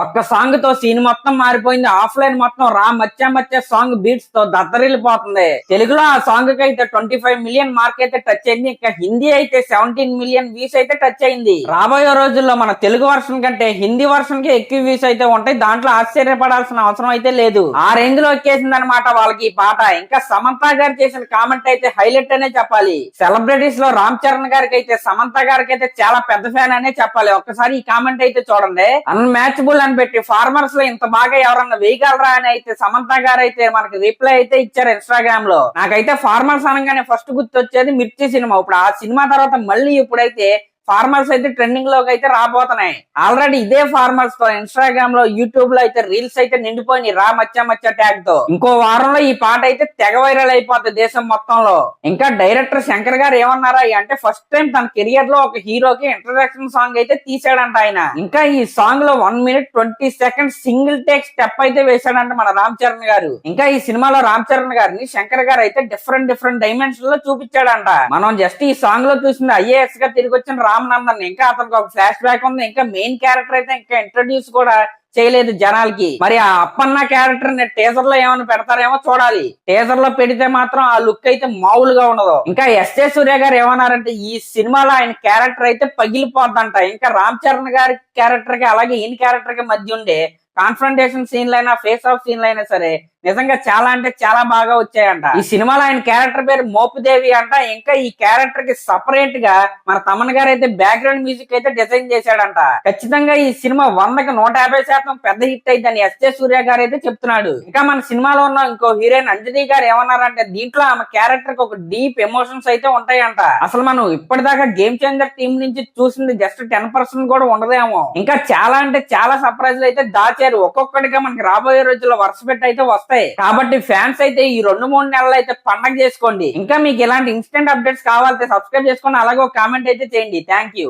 ఒక్క సాంగ్ తో సీన్ మొత్తం మారిపోయింది. ఆఫ్లైన్ మొత్తం రా మచ్చ మచ్చ సాంగ్ బీట్స్ తో దత్తరిల్లిపోతుంది. తెలుగులో ఆ సాంగ్ కి అయితే 25 మిలియన్ మార్క్ అయితే టచ్ అయింది. ఇంకా హిందీ అయితే 17 మిలియన్ వ్యూస్ అయితే టచ్ అయింది. రాబోయే రోజుల్లో మన తెలుగు వర్షన్ కంటే హిందీ వర్షన్ కి ఎక్కువ వ్యూస్ అయితే ఉంటాయి. దాంట్లో ఆశ్చర్యపడాల్సిన అవసరం అయితే లేదు. ఆ రేంజ్ లో ఎక్కేసింది అనమాట వాళ్ళకి ఈ పాట. ఇంకా సమంత గారు చేసిన కామెంట్ అయితే హైలైట్ అనే చెప్పాలి. సెలబ్రిటీస్ లో రామ్ చరణ్ గారికి అయితే సమంత గారికి అయితే చాలా పెద్ద ఫ్యాన్ అనే చెప్పాలి. ఒక్కసారి ఈ కామెంట్ అయితే చూడండి. అన్మ్యాచబుల్ అని పెట్టి ఫార్మర్స్ లో ఇంత బాగా ఎవరన్నా వేయగలరా అని అయితే సమంత గారు అయితే మనకి రిప్లై అయితే ఇచ్చారు ఇన్స్టాగ్రామ్ లో. నాకైతే ఫార్మర్స్ అనగానే ఫస్ట్ గుర్తొచ్చేది మిర్చి సినిమా. ఇప్పుడు ఆ సినిమా తర్వాత మళ్ళీ ఇప్పుడైతే ఫార్మర్స్ అయితే ట్రెండింగ్ లోకి అయితే రాబోతున్నాయి. ఆల్రెడీ ఇదే ఫార్మర్స్ తో ఇన్స్టాగ్రామ్ లో యూట్యూబ్ లో అయితే రీల్స్ అయితే నిండిపోయినాయి రా మచ్చ మచ్చ ట్యాగ్ తో. ఇంకో వారంలో ఈ పాట అయితే తెగ వైరల్ అయిపోతుంది దేశం మొత్తంలో. ఇంకా డైరెక్టర్ శంకర్ గారు ఏమన్నారా అంటే ఫస్ట్ టైం తన కెరియర్ లో ఒక హీరోకి ఇంట్రడక్షన్ సాంగ్ అయితే తీసాడంట ఆయన. ఇంకా ఈ సాంగ్ లో 1 minute 20 seconds single take step అయితే వేశాడంట మన రామ్ చరణ్ గారు. ఇంకా ఈ సినిమాలో రామ్ చరణ్ గారిని శంకర్ గారు అయితే డిఫరెంట్ డైమెన్షన్ లో చూపించాడంట. మనం జస్ట్ ఈ సాంగ్ లో చూసింది ఐఏఎస్ గా తిరిగి వచ్చిన రామనందన్. ఇంకా అతనికి ఒక ఫ్లాష్ బ్యాక్ ఉంది. ఇంకా మెయిన్ క్యారెక్టర్ అయితే ఇంకా ఇంట్రడ్యూస్ కూడా చేయలేదు జనాలకి. మరి ఆ అప్పన్న క్యారెక్టర్ ని టీజర్ లో ఏమైనా పెడతారేమో చూడాలి. టీజర్ లో పెడితే మాత్రం ఆ లుక్ అయితే మామూలుగా ఉండదు. ఇంకా ఎస్ఏ సూర్య గారు ఏమన్నారంటే ఈ సినిమాలో ఆయన క్యారెక్టర్ అయితే పగిలిపోద్దంట. ఇంకా రామ్ చరణ్ గారి క్యారెక్టర్ కి అలాగే ఈయన క్యారెక్టర్ కి మధ్య ఉండే కాన్ఫ్రంటేషన్ సీన్లైనా ఫేస్ ఆఫ్ సీన్లైనా సరే నిజంగా చాలా అంటే చాలా బాగా వచ్చాయంట. ఈ సినిమాలో ఆయన క్యారెక్టర్ పేరు మోపుదేవి అంట. ఇంకా ఈ క్యారెక్టర్ కి సపరేట్ గా మన తమన్ గారు అయితే బ్యాక్గ్రౌండ్ మ్యూజిక్ అయితే డిజైన్ చేశాడంట. ఖచ్చితంగా ఈ సినిమా 100కి 150% పెద్ద హిట్ అయిందని ఎస్ఏ సూర్య గారు అయితే చెప్తున్నాడు. ఇంకా మన సినిమాలో ఉన్న ఇంకో హీరోయిన్ అంజలి గారు ఏమన్నారంటే దీంట్లో ఆమె క్యారెక్టర్ కి ఒక డీప్ ఎమోషన్స్ అయితే ఉంటాయంట. అసలు మనం ఇప్పటిదాకా గేమ్ చేంజర్ టీం నుంచి చూసింది జస్ట్ 10% కూడా ఉండదేమో. ఇంకా చాలా అంటే చాలా సర్ప్రైజ్లు అయితే దాచారు. ఒక్కొక్కటిగా మనకి రాబోయే రోజుల్లో వరుస పెట్టి అయితే వస్తాయి. కాబట్టి ఫ్యాన్స్ అయితే ఈ 2-3 నెలలు అయితే పండగ చేసుకోండి. ఇంకా మీకు ఇలాంటి ఇన్స్టెంట్ అప్డేట్స్ కావాలంటే సబ్స్క్రైబ్ చేసుకోండి. అలాగే ఒక కామెంట్ అయితే చేయండి. Thank you.